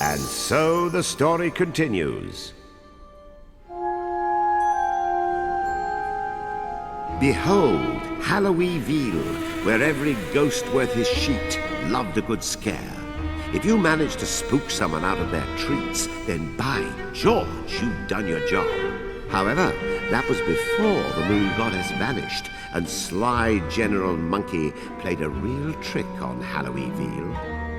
And so the story continues. Behold, Halloweenville, where every ghost worth his sheet loved a good scare. If you manage to spook someone out of their treats, then by George, you've done your job. However, that was before the moon goddess vanished, and sly General Monkey played a real trick on Halloweenville.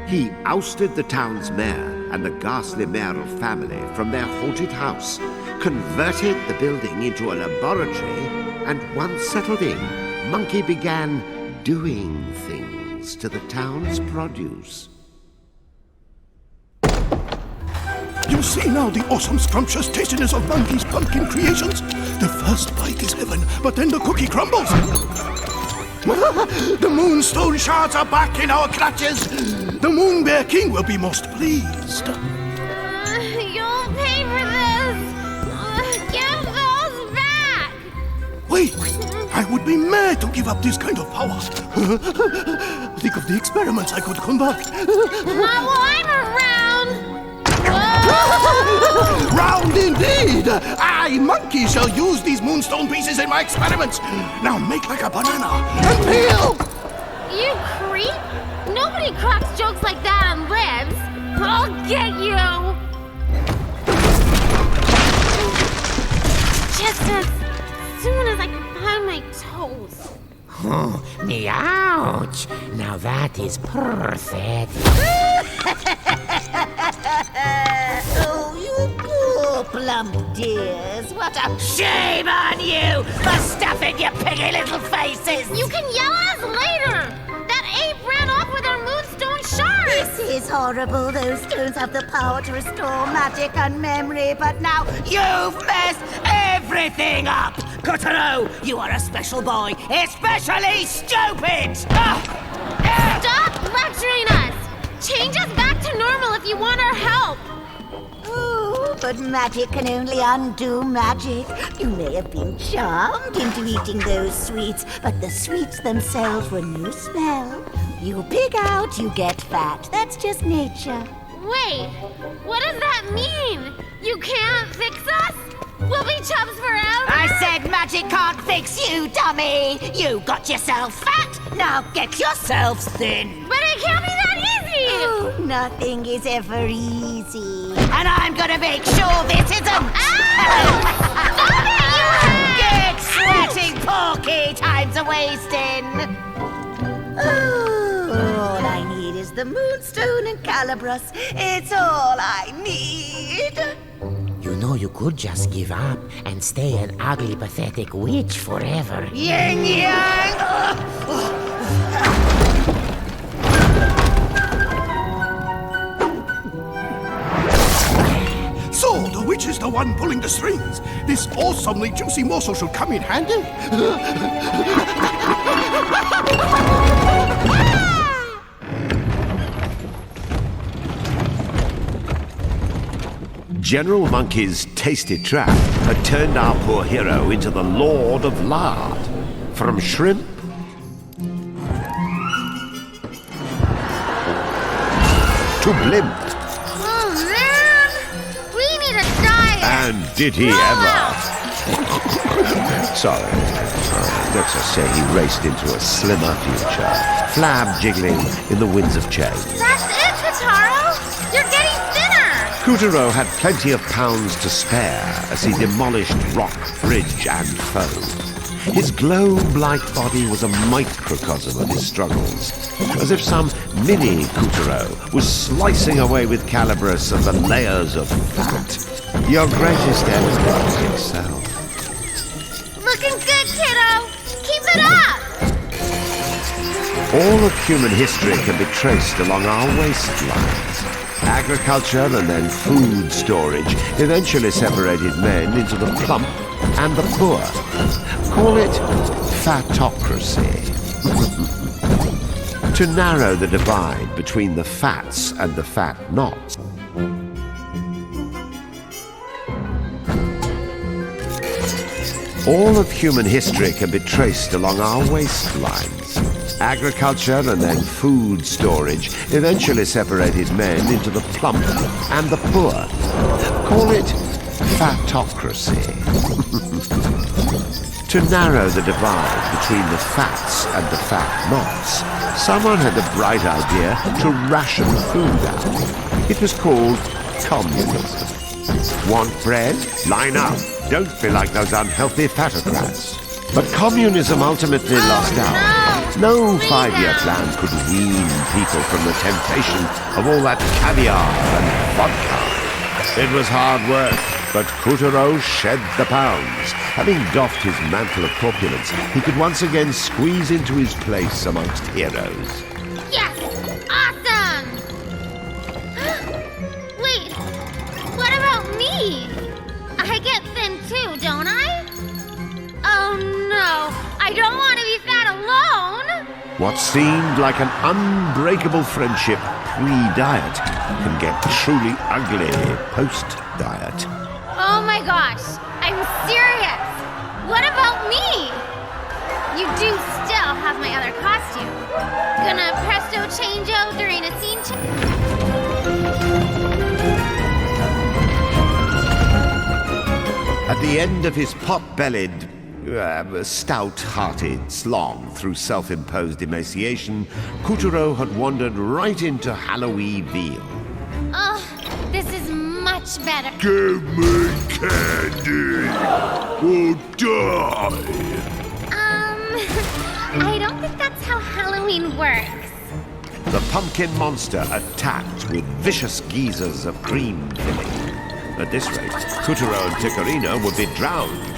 He ousted the town's mayor and the ghastly mayoral family from their haunted house, converted the building into a laboratory, and once settled in, Monkey began doing things to the town's produce. You see now the awesome scrumptious tastiness of Monkey's pumpkin creations? The first bite is heaven, but then the cookie crumbles. The moonstone shards are back in our clutches. The Moon Bear King will be most pleased. You'll pay for this. Give those back. Wait, I would be mad to give up this kind of power. Think of the experiments I could conduct. Not while I'm around. Round indeed! I, Monkey, shall use these moonstone pieces in my experiments. Now make like a banana and peel! You creep! Nobody cracks jokes like that and lives. I'll get you! Just as soon as I can find my toes. Oh, me ouch! Now that is perfect. Oh, you poor plump dears. What a shame on you for stuffing your piggy little faces. You can yell at us later! That ape ran off with our moonstone shards! This is horrible. Those stones have the power to restore magic and memory, but now you've messed everything up. Kotaro, you are a special boy, especially stupid. Stop lecturing us! Change us back to normal if you want our help! Oh, but magic can only undo magic. You may have been charmed into eating those sweets, but the sweets themselves were no spell. You pig out, you get fat. That's just nature. Wait, what does that mean? You can't fix us? We'll be chubs forever? I said magic can't fix you, dummy. You got yourself fat, now get yourselves thin. But it can't be that easy! Oh, nothing is ever easy. And I'm gonna make sure this isn't. Stop it, you hag! Get sweating, porky, time's a-wasting. Oh, all I need is the moonstone and Calibros. It's all I need. You know you could just give up and stay an ugly, pathetic witch forever. Yin yang! So, the witch is the one pulling the strings. This awesomely juicy morsel should come in handy. General Monkey's tasty trap had turned our poor hero into the Lord of Lard. From shrimp to blimp. Oh, man! We need a diet! And did he ever? Sorry. Let's just say he raced into a slimmer future, flab jiggling in the winds of change. That's it, Kotaro! You're getting thinner! Kotaro had plenty of pounds to spare as he demolished rock, bridge, and foe. His globe-like body was a microcosm of his struggles, as if some mini Kotaro was slicing away with Calibros and the layers of fat. Your greatest enemy is yourself. Looking good, kiddo! Keep it up! All of human history can be traced along our waistlines. Agriculture and then food storage eventually separated men into the plump and the poor. Call it fatocracy. To narrow the divide between the fats and the fat-nots. All of human history can be traced along our waistlines. Agriculture and then food storage eventually separated men into the plump and the poor. Call it fatocracy. To narrow the divide between the fats and the fat-nots, someone had the bright idea to ration food out. It was called communism. Want bread? Line up. Don't be like those unhealthy fatocrats. But communism ultimately lost out. No 5-year plan could wean people from the temptation of all that caviar and vodka. It was hard work, but Coutureau shed the pounds. Having doffed his mantle of corpulence, he could once again squeeze into his place amongst heroes. Yes! Awesome! Wait, what about me? I get thin too, don't I? Oh no, I don't want to be fat alone! What seemed like an unbreakable friendship pre-diet can get truly ugly post-diet. Oh my gosh, I'm serious! What about me? You do still have my other costume. Gonna presto changeo during a scene At the end of his pot-bellied, stout-hearted slog through self-imposed emaciation, Coutureau had wandered right into Halloween veal. Oh, this is much better. Give me candy or die. I don't think that's how Halloween works. The pumpkin monster attacked with vicious geysers of cream filling. At this rate, Coutureau and Ticorino would be drowned.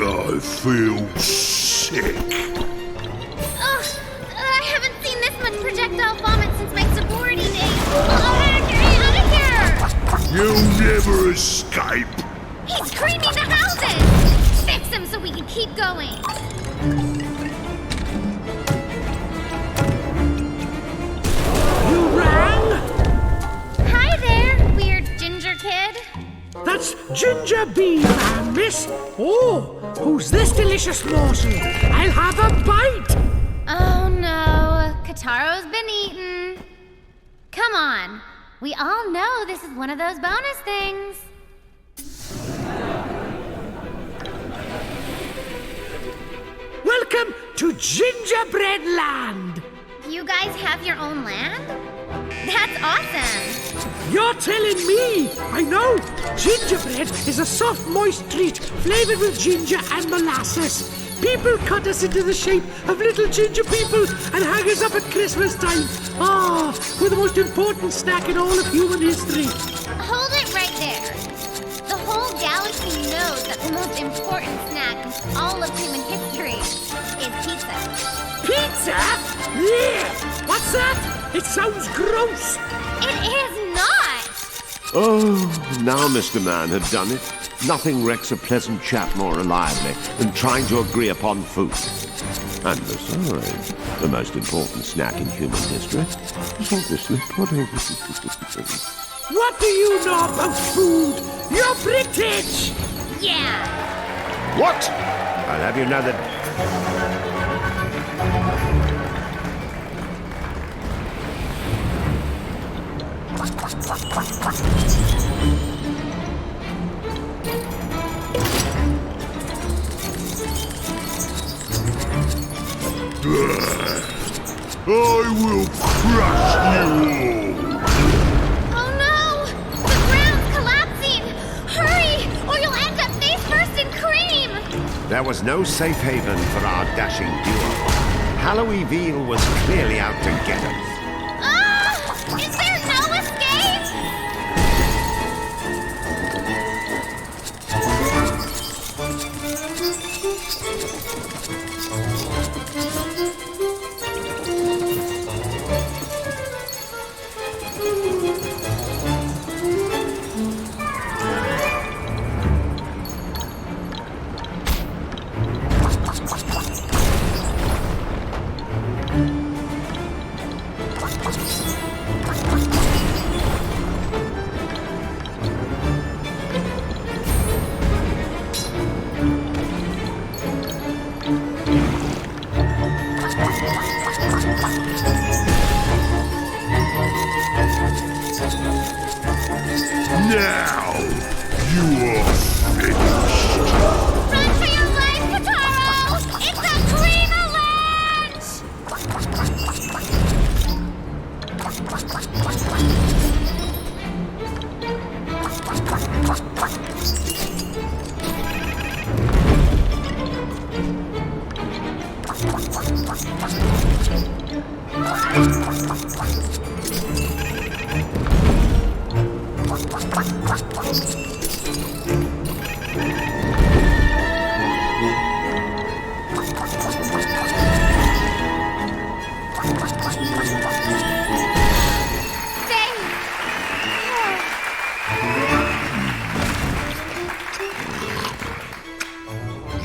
I feel sick. Ugh, I haven't seen this much projectile vomit since my sorority days. Oh, get out of here! You'll never escape. He's creaming the houses! Fix him so we can keep going. You rang? Hi there, weird ginger kid. That's Ginger Bee, ma'am, miss. Oh, who's this delicious morsel? I'll have a bite. Oh no, Kataro's been eaten. Come on, we all know this is one of those bonus things. Welcome to Gingerbread Land. You guys have your own land? That's awesome. You're telling me. I know. Gingerbread is a soft, moist treat flavored with ginger and molasses. People cut us into the shape of little ginger people and hang us up at Christmas time. Ah, we're the most important snack in all of human history. Hold it right there. The whole galaxy knows that the most important snack in all of human history is pizza. Pizza? Yeah. What's that? It sounds gross. It is not! Oh, now Mr. Man had done it. Nothing wrecks a pleasant chat more reliably than trying to agree upon food. And besides, the most important snack in human history is obviously pudding. What do you know about food? You're British! Yeah! What? I'll have you know that... I will crush you all. Oh no! The ground's collapsing! Hurry, or you'll end up face first in cream! There was no safe haven for our dashing duo. Halloween Veal was clearly out to get us. Ah! Is there no escape? Now, you are finished. Run for your life, Kataro! It's a green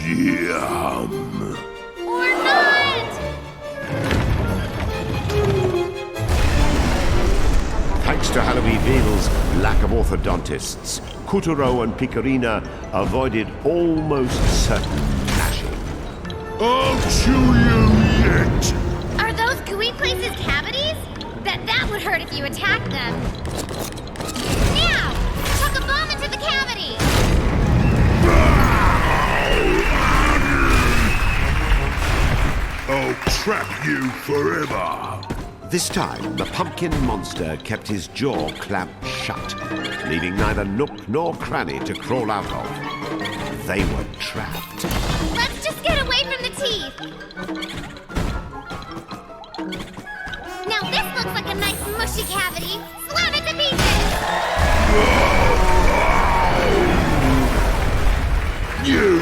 Yum. Or not! Thanks to Halloween-Veil's lack of orthodontists, Kuturo and Picarina avoided almost certain gnashing. I'll chew you yet. Are those gooey places cavities? That would hurt if you attacked them. Now! Chuck a bomb into the cavity! I'll trap you forever. This time, the pumpkin monster kept his jaw clamped shut, leaving neither nook nor cranny to crawl out of. They were trapped. Let's just get away from the teeth! Now this looks like a nice mushy cavity! Slam it to pieces! You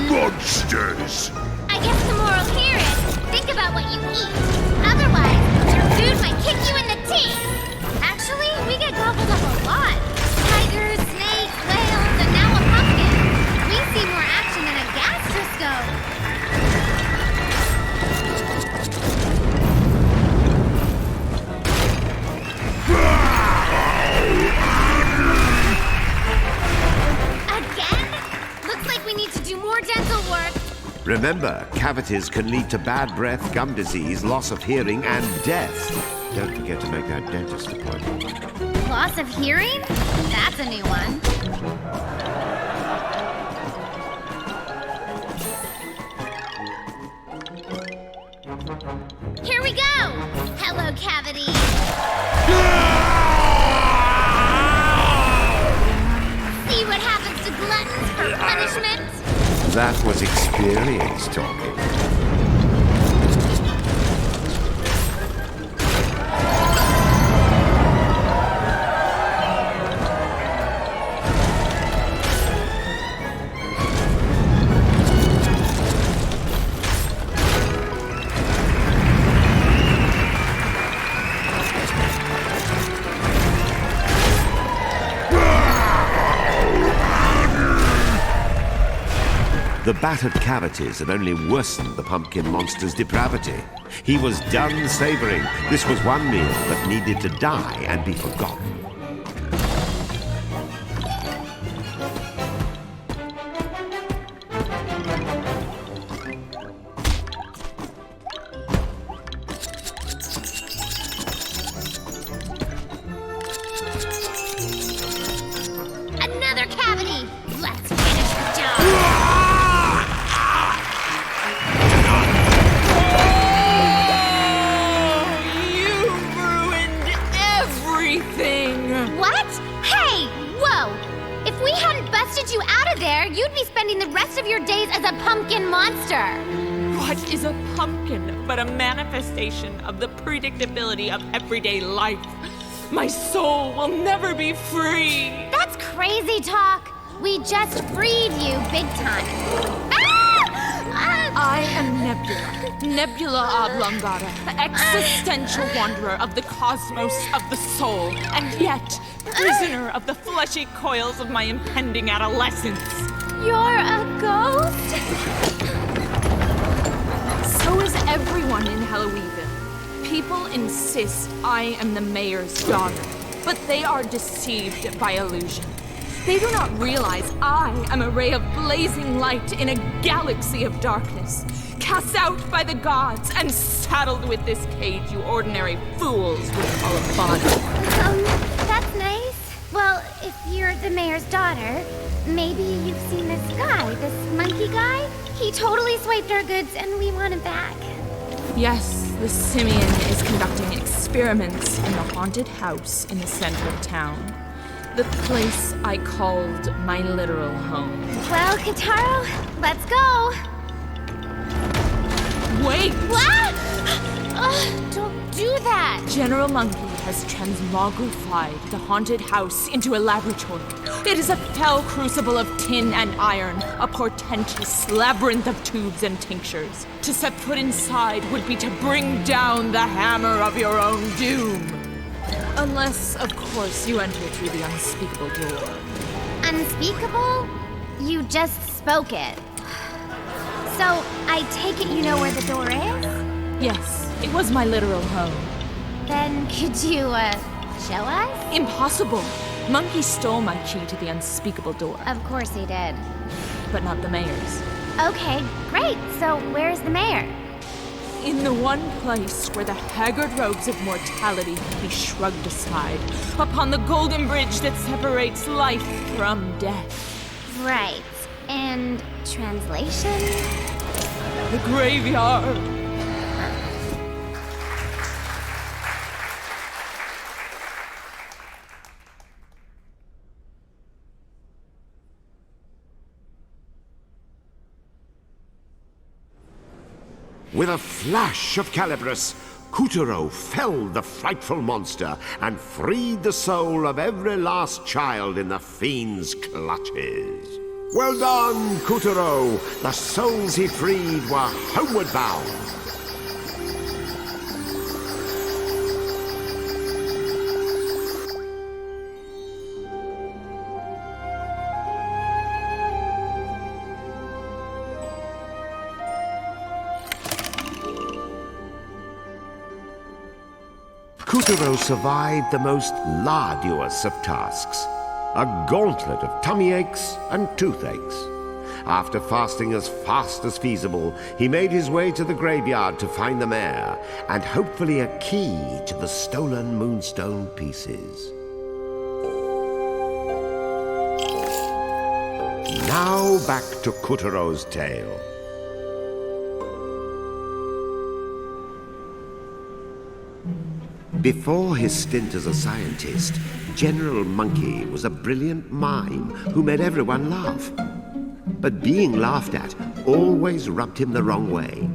monsters! I guess the moral here is, think about what you eat. Otherwise, your food might kick you in the teeth! Actually, we get gobbled up a lot. Tigers, snakes, whales, and now a pumpkin. We see more action than a gastroscope. Again? Looks like we need to do more dental work. Remember, cavities can lead to bad breath, gum disease, loss of hearing, and death. Don't forget to make that dentist appointment. Loss of hearing? That's a new one. Here we go! Hello, cavity! See what happens to gluttons for punishment? That was experience talking. The battered cavities had only worsened the pumpkin monster's depravity. He was done savoring. This was one meal that needed to die and be forgotten. Another cavity! Let's finish the job! What? Hey! Whoa! If we hadn't busted you out of there, you'd be spending the rest of your days as a pumpkin monster! What is a pumpkin but a manifestation of the predictability of everyday life? My soul will never be free! That's crazy talk! We just freed you big time. I am Nebula Oblongata, existential wanderer of the cosmos of the soul, and yet prisoner of the fleshy coils of my impending adolescence. You're a ghost? So is everyone in Halloweenville. People insist I am the mayor's daughter, but they are deceived by illusion. They do not realize I am a ray of blazing light in a galaxy of darkness, cast out by the gods and saddled with this cage you ordinary fools would call a body. That's nice. Well, if you're the mayor's daughter, maybe you've seen this guy, this monkey guy? He totally swiped our goods and we want him back. Yes, the simian is conducting experiments in the haunted house in the center of town. The place I called my literal home. Well, Kataro, let's go. Wait! What? Don't do that. General Monkey has transmogrified the haunted house into a laboratory. It is a fell crucible of tin and iron, a portentous labyrinth of tubes and tinctures. To set foot inside would be to bring down the hammer of your own doom. Unless, of course, you enter through the unspeakable door. Unspeakable? You just spoke it. So, I take it you know where the door is? Yes, it was my literal home. Then could you, show us? Impossible! Monkey stole my key to the unspeakable door, Of course he did. but not the mayor's. Okay, great. So, where's the mayor? In the one place where the haggard robes of mortality can be shrugged aside, upon the golden bridge that separates life from death. Right. And translation? The graveyard. With a flash of Calibris, Kuturo felled the frightful monster and freed the soul of every last child in the fiend's clutches. Well done, Kuturo! The souls he freed were homeward bound. Kuturo survived the most arduous of tasks, a gauntlet of tummy aches and toothaches. After fasting as fast as feasible, he made his way to the graveyard to find the mayor, and hopefully a key to the stolen moonstone pieces. Now back to Kuturo's tale. Before his stint as a scientist, General Monkey was a brilliant mime who made everyone laugh. But being laughed at always rubbed him the wrong way.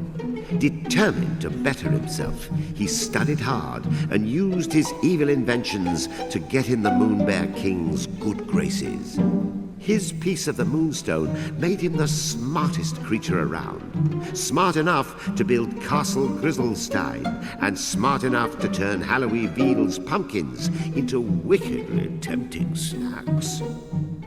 Determined to better himself, he studied hard and used his evil inventions to get in the Moonbear King's good graces. His piece of the moonstone made him the smartest creature around. Smart enough to build Castle Grizzlestein, and smart enough to turn Halloween Veedle's pumpkins into wickedly tempting snacks.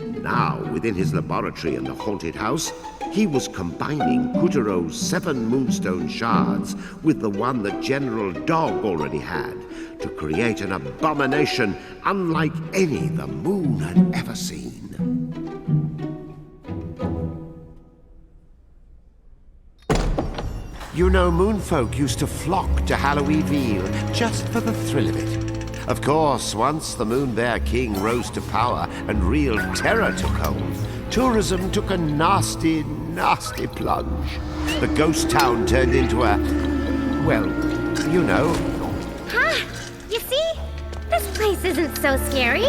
Now, within his laboratory in the haunted house, he was combining Kuturo's 7 moonstone shards with the one that General Dog already had to create an abomination unlike any the moon had ever seen. You know, moonfolk used to flock to Halloween Veal just for the thrill of it. Of course, once the Moonbear King rose to power and real terror took hold, tourism took a nasty, nasty plunge. The ghost town turned into a, well, you know. Ha! You see? This place isn't so scary.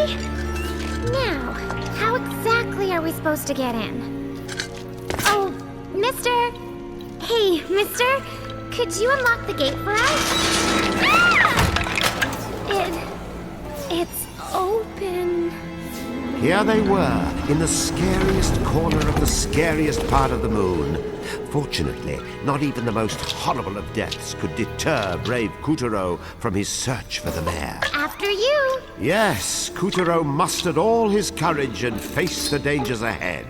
Now, how exactly are we supposed to get in? Oh, mister! Hey, mister! Could you unlock the gate for us? Ah! It's open. Here they were, in the scariest corner of the scariest part of the moon. Fortunately, not even the most horrible of deaths could deter brave Kuturo from his search for the mayor. After you! Yes, Kuturo mustered all his courage and faced the dangers ahead.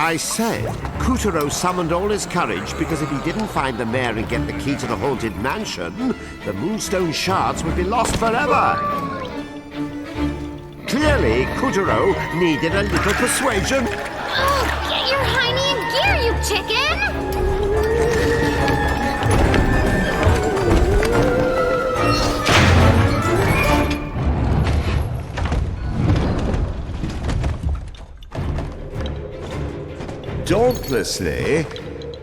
I said Kuturo summoned all his courage because if he didn't find the mayor and get the key to the haunted mansion, the moonstone shards would be lost forever. Clearly, Kuturo needed a little persuasion. Oh, get your hiney in gear, you chicken! thoughtlessly,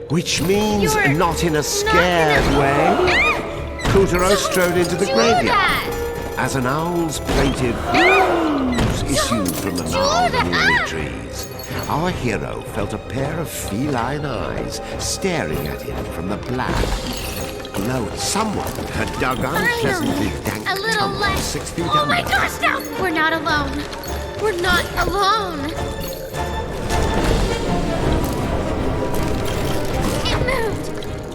which means You're not in a scared not way. Couturier Don't strode into the do graveyard that. as an owl's plaintive whoos issued from the do gnarled that. weary trees. Our hero felt a pair of feline eyes staring at him from the black. Glow. Someone had dug unpleasantly dank A little tunnels less. 6 feet Oh my under. gosh, no! We're not alone. We're not alone. It moved.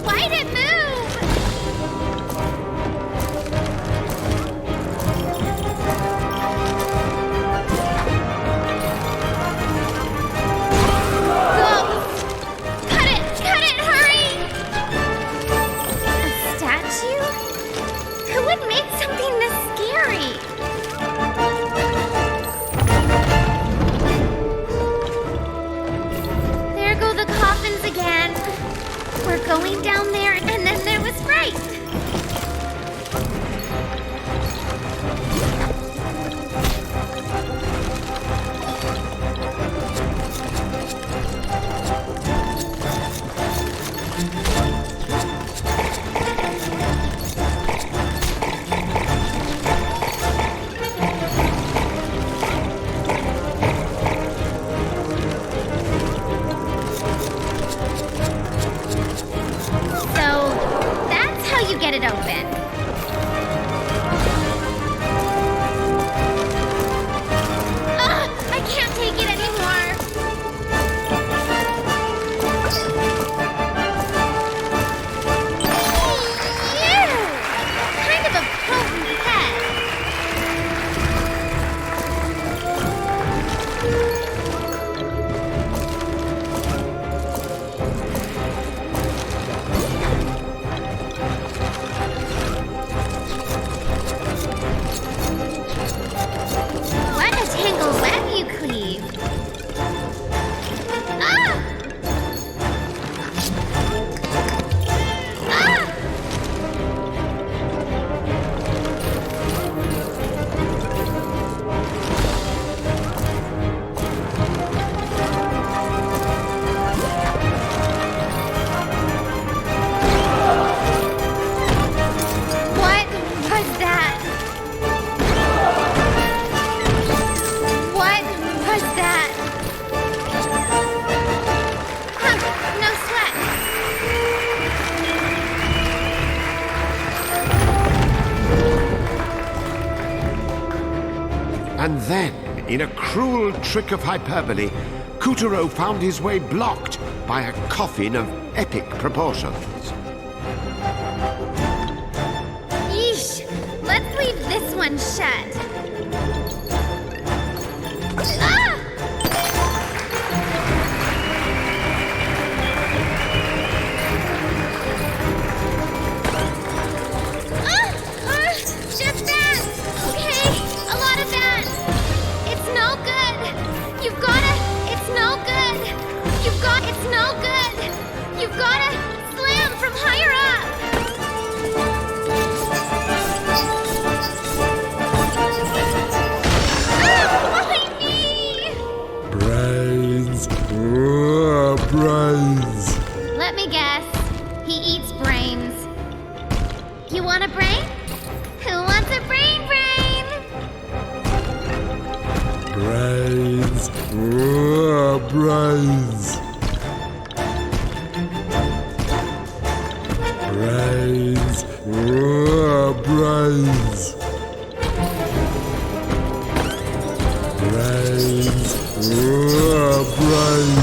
Why'd it move? Go. Cut it, hurry! A statue? Who would make something this scary? There go the coffins again. We're going down there, and then there was Bright. So that's how you get it open. Ugh, I can't take it anymore. Ew! Kind of a potent pet. What a tangled web you cleave. Ah! Ah! What was that? What was that? Huh, no sweat. And then, in a cruel trick of hyperbole, Couturier found his way blocked by a coffin of epic proportions. Yeesh. Let's leave this one shut. Ah! Just that. Okay, a lot of that. It's no good. You've gotta. It's no good. It's no good. You've gotta slam from higher up. Ah, my knee. Brains. Brains. Let me guess. He eats brains. You want a brain? Who wants a brain? Brains. Brains. Brains. Brains. Brains. Brains. Brains.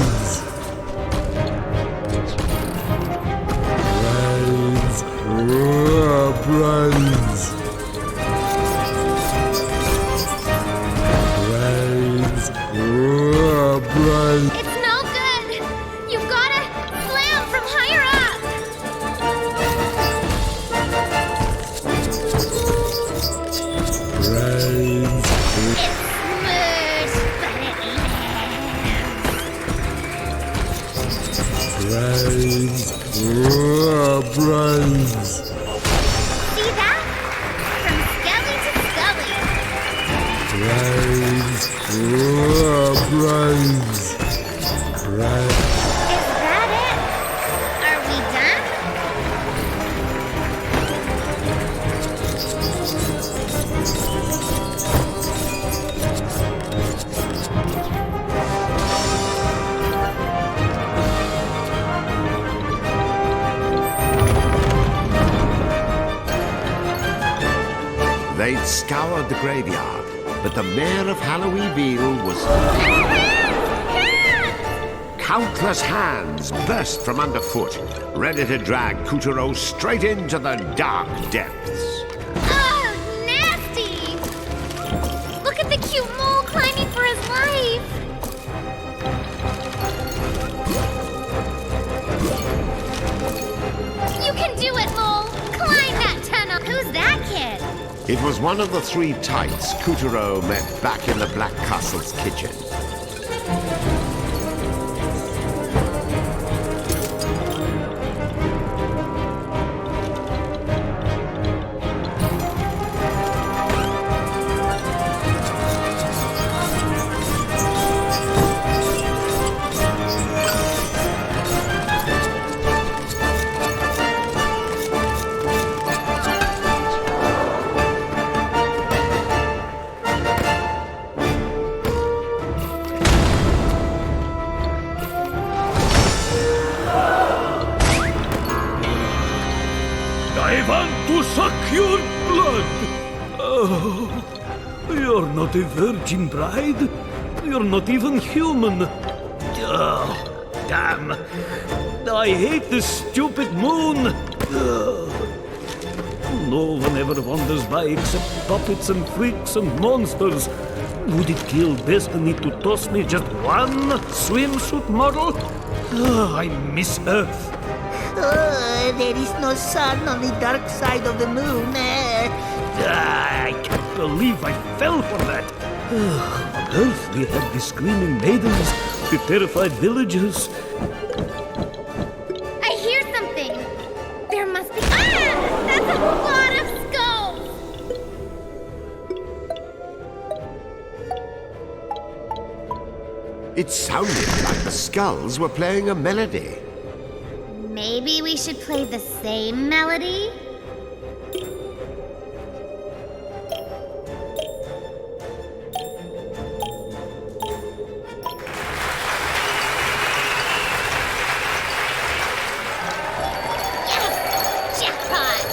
Brains. Brains. It's no good. You've gotta slam from higher up. Brains. It's smooth, but it Brains. Brains. See that? From skelly to scully. Brains. Brains. Brains. Is that They'd scoured the graveyard, but the mayor of Halloweenville was... Countless hands burst from underfoot, ready to drag Couturier straight into the dark depths. Oh, nasty! Look at the cute mole climbing for his life! You can do it, mole! Climb that tunnel! Who's that kid? It was one of the three tights Couturier met back in the Black Castle's kitchen. I want to suck your blood. Oh, you're not a virgin bride. You're not even human. Oh, damn. I hate this stupid moon. No one ever wanders by except puppets and freaks and monsters. Would it kill destiny to toss me just one swimsuit model? I miss Earth. There is no sun on the dark side of the moon. I can't believe I fell for that. On Earth, we had the screaming maidens, the terrified villagers. I hear something! There must be... Ah! That's a lot of skulls! It sounded like the skulls were playing a melody. Maybe we should play the same melody? Yes! Jackpot!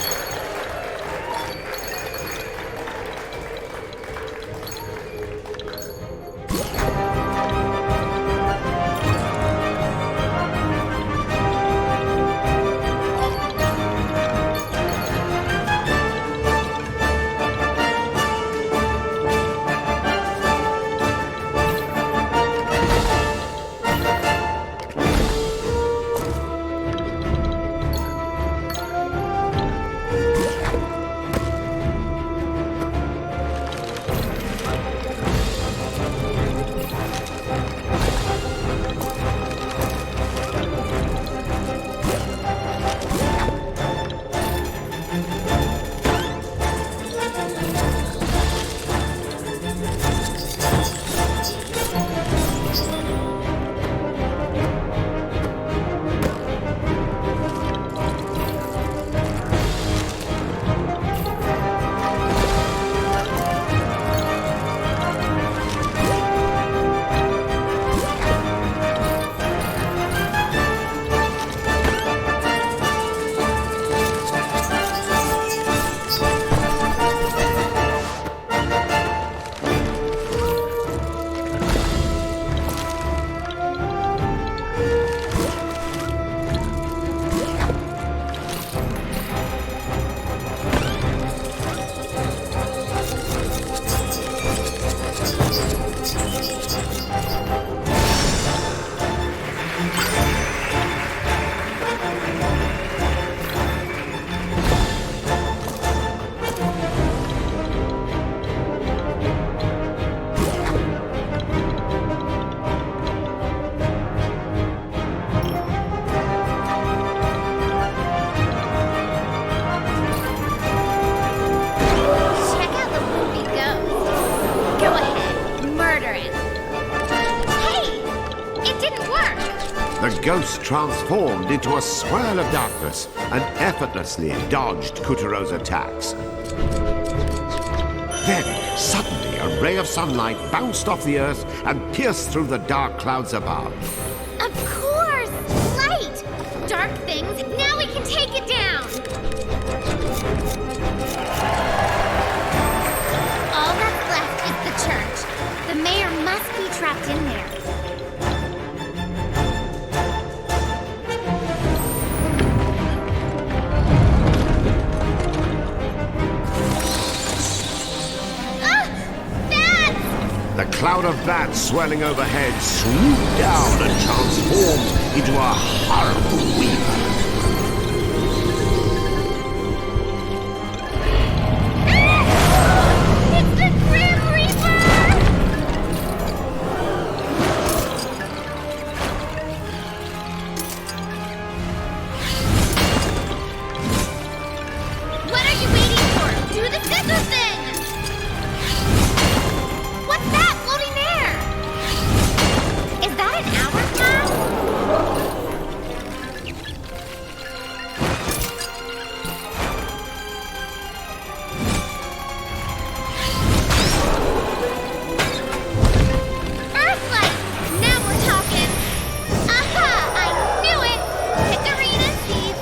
The ghost transformed into a swirl of darkness and effortlessly dodged Couturier's attacks. Then, suddenly, a ray of sunlight bounced off the earth and pierced through the dark clouds above. Of course! Light! Dark things, now we can take it down! cloud of bats swirling overhead swooped down and transformed into a horrible weaver. It's the Grim Reaper! What are you waiting for? Do the scissor thing! What's that floating there? Is that an hourglass? Earthlight! Now we're talking! Aha! I knew it! Hickory and Steve!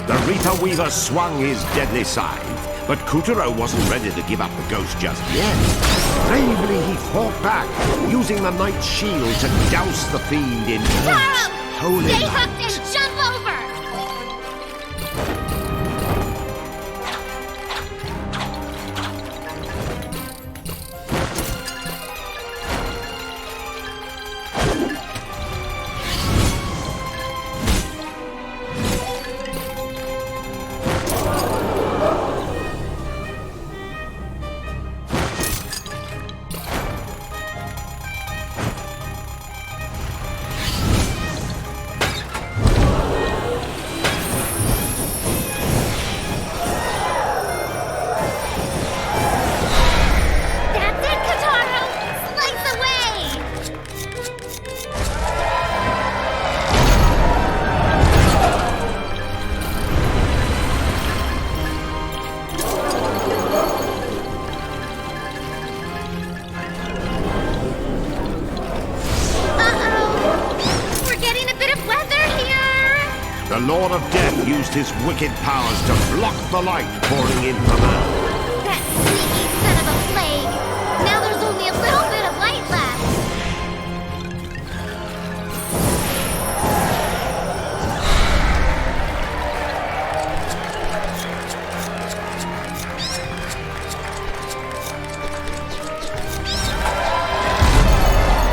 The Reaper Weaver swung his deadly scythe, but Kuturo wasn't ready to give up the ghost just yet. Bravely he fought back, using the knight's shield to douse the fiend in Taro! holy Stay light. hooked and jump over! That's it, Kataro! Slice away! Uh-oh! We're getting a bit of weather here! The Lord of Death used his wicked powers to block the light pouring in from Earth. That sneaky son of a plague! Now there's only a little bit of light left!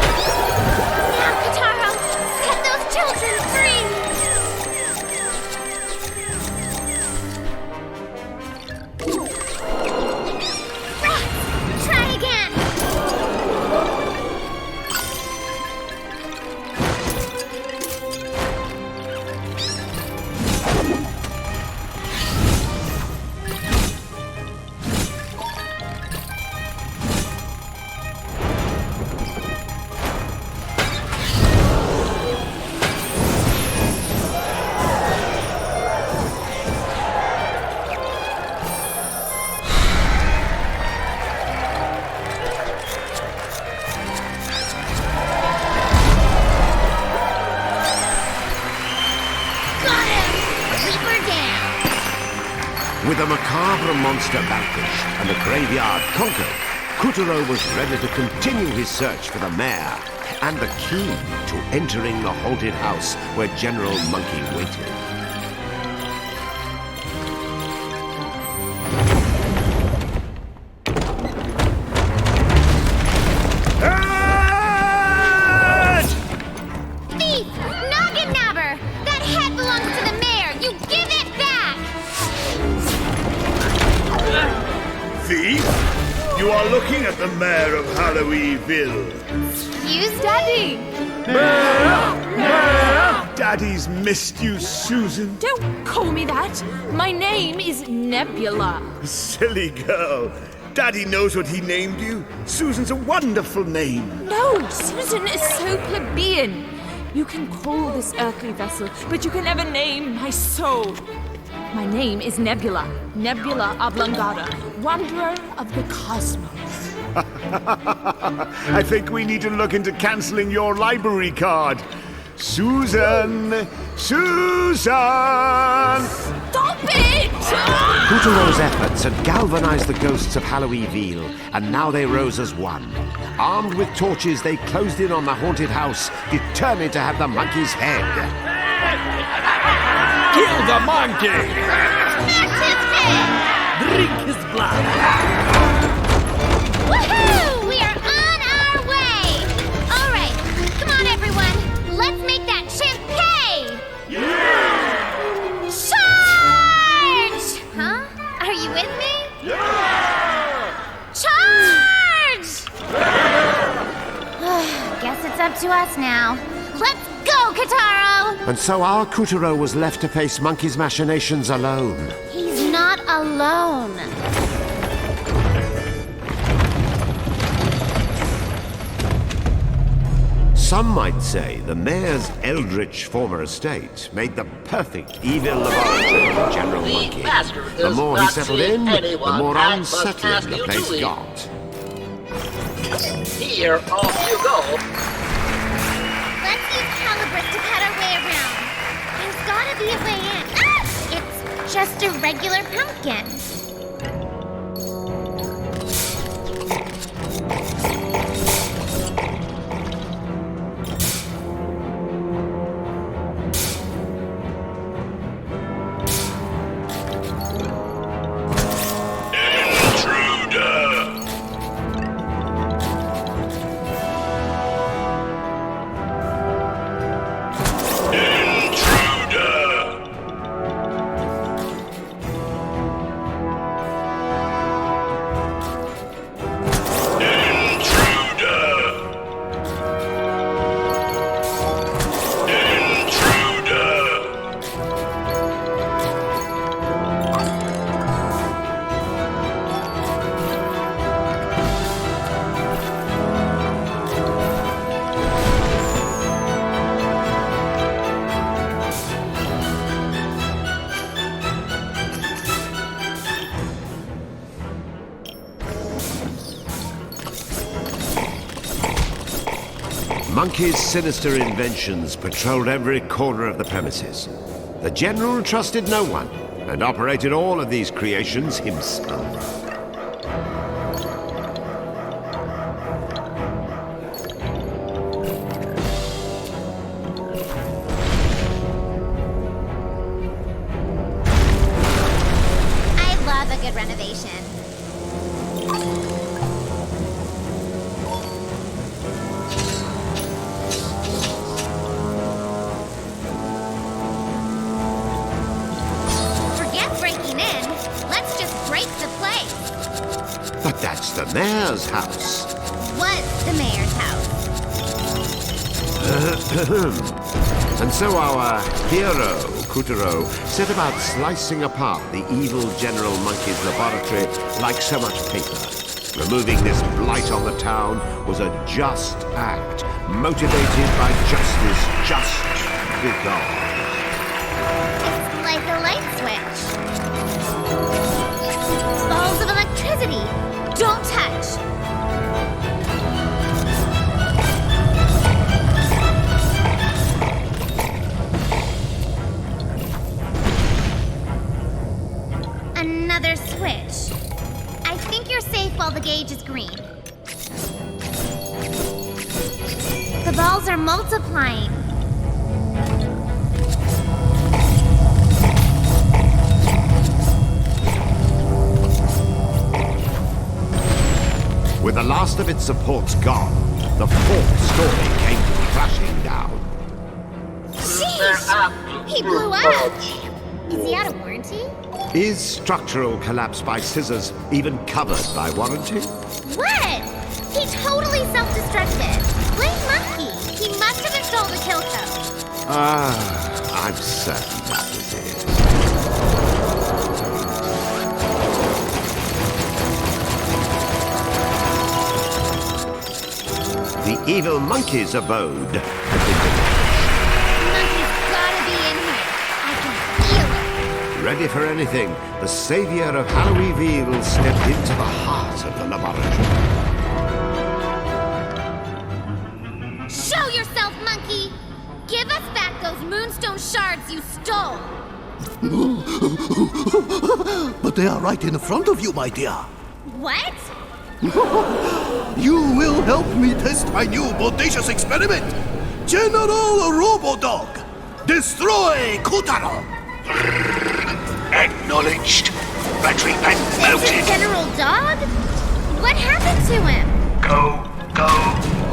Now, Kataro! Set those children free! Rats! Try again! Got him! Reaper down! With the macabre monster vanquished and the graveyard conquered, Kuturo was ready to continue his search for the mare and the key to entering the haunted house where General Monkey waited. Thief! Noggin Nabber! That head belongs to the mayor! You give it back! Thief? You are looking at the mayor of Halloweenville. Excuse me? Daddy! Daddy! Daddy's missed you, Susan. Don't call me that. My name is Nebula. Silly girl. Daddy knows what he named you. Susan's a wonderful name. No, Susan is so plebeian. You can call this earthly vessel, but you can never name my soul. My name is Nebula. Nebula Oblongata, wanderer of the cosmos. I think we need to look into canceling your library card. Susan! Susan! Stop it! Puppeteer's efforts had galvanized the ghosts of Halloweenville, and now they rose as one. Armed with torches, they closed in on the haunted house, determined to have the monkey's head. Kill the monkey! Smash his head! Drink his blood! Woohoo! We are on our way! All right, come on, everyone. Let's make that chimp pay! Yeah! Charge! Huh? Are you with me? Yeah! Charge! Guess it's up to us now. Let's go, Kataro! And so our Kutaro was left to face Monkey's machinations alone. He's not alone. Some might say the mayor's eldritch former estate made the perfect evil laboratory for General Monkey. The more he settled in, the more unsettling the place got. Here, off you go. Let's use Calibris to cut our way around. There's gotta be a way in. Ah! It's just a regular pumpkin. Monkey's sinister inventions patrolled every corner of the premises. The General trusted no one and operated all of these creations himself. I love a good renovation. But that's the mayor's house. Was the mayor's house. And so our hero, Kutaro, set about slicing apart the evil General Monkey's laboratory like so much paper. Removing this blight on the town was a just act, motivated by justice just because. It's like a light switch. Balls of electricity. Don't touch. Another switch. I think you're safe while the gauge is green. The balls are multiplying. With the last of its supports gone, the fourth story came crashing down. Sheesh! He blew up! Is he out of warranty? Is structural collapse by scissors even covered by warranty? What? He totally self-destructed. Blame Monkey. He must have installed a kill code. I'm certain that was it. The evil monkey's abode. Monkey's gotta be in here. I can feel it. Ready for anything, the savior of Halloweenville stepped into the heart of the laboratory. Show yourself, monkey! Give us back those moonstone shards you stole! But they are right in front of you, my dear. What? You will help me test my new bodacious experiment. General Robo-Dog. Destroy Kotaro. Acknowledged. Battery pack Is melted. it General Dog? What happened to him? Go,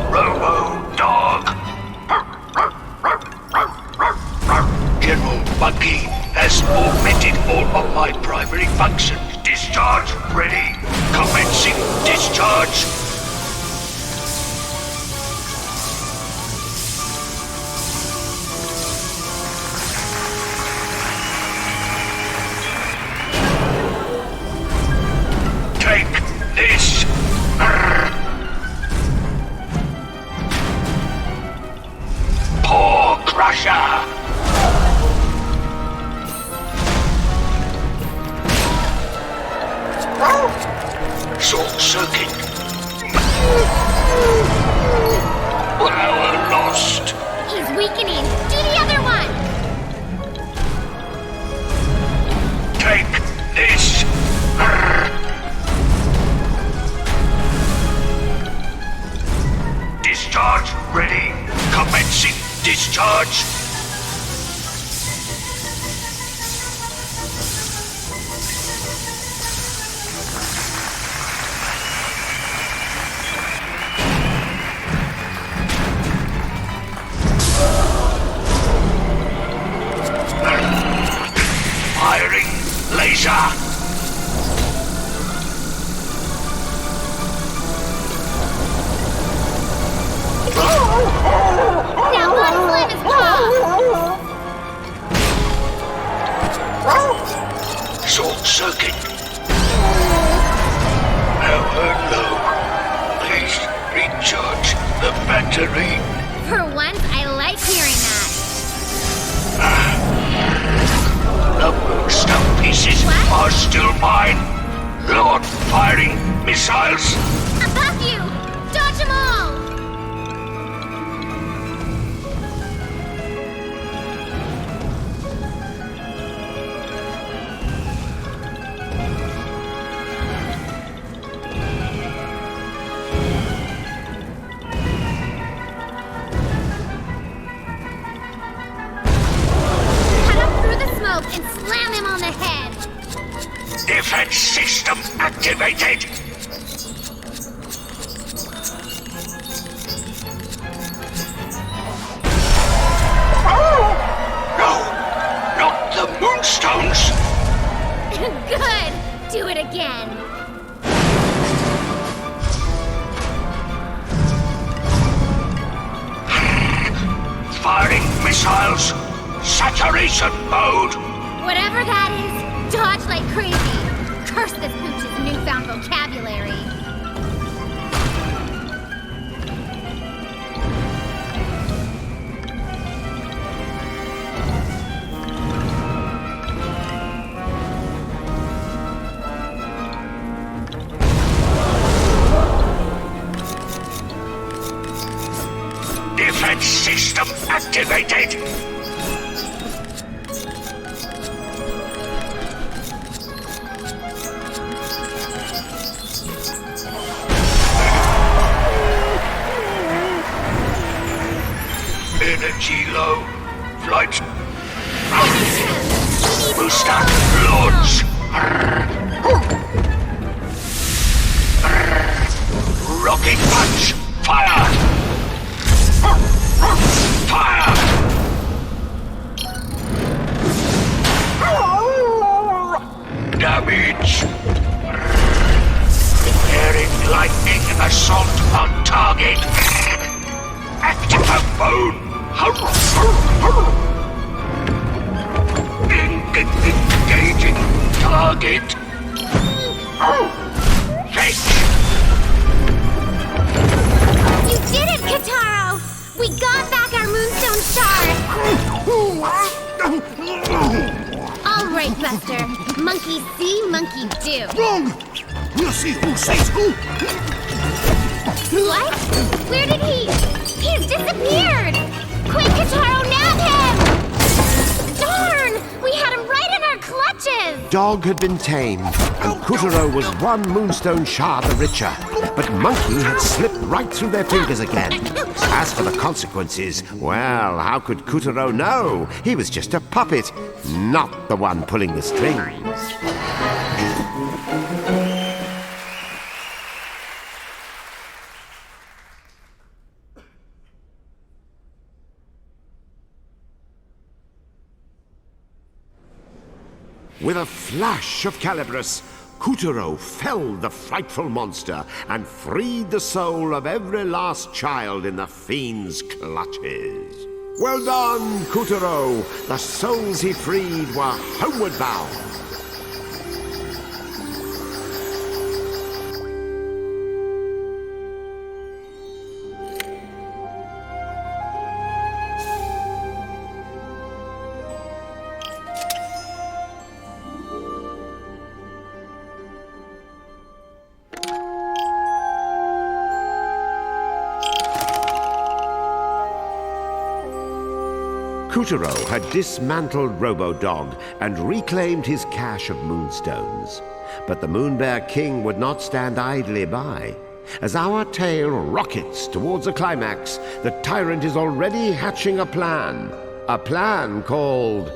Robo-Dog. General Monkey has augmented all of my primary functions. Discharge ready. Commencing discharge. Take this. Paw Crusher. Short circuit. Power lost. He's weakening. Do the other one! Take this. Discharge ready. Commencing discharge. Firing laser. Now one slam his paw! Short circuit. Power low. Please recharge the battery. For once, I like hearing that. The moonstone pieces What? are still mine. Lord firing missiles. Above you! Dodge them all! Cut up through the smoke and slam him on the head! Defense system activated. No, not the moonstones. Good! Do it again! Firing missiles. Saturation mode. Whatever that is, dodge like crazy! Curse this pooch's newfound vocabulary! Defense system activated. Energy low. Flight. Booster launch. Rocket punch. Fire. Fire. Damage. Declaring lightning assault on target. Active mode. right, Buster. Monkey see, monkey do. Wrong! We'll see who says who. What? Where did he? He's disappeared! Quick, Kataro, nab him! Darn! We had him right in our clutches! Dog had been tamed, and Kutaro was one moonstone shard the richer. But Monkey had slipped right through their fingers again. As for the consequences, well, how could Kutaro know? He was just a puppet, not the one pulling the strings. With a flash of Calibris, Kutaro felled the frightful monster and freed the soul of every last child in the fiend's clutches. Well done, Kutaro! The souls he freed were homeward bound. Kutaro had dismantled Robo-Dog and reclaimed his cache of moonstones. But the Moonbear King would not stand idly by. As our tale rockets towards a climax, the tyrant is already hatching a plan. A plan called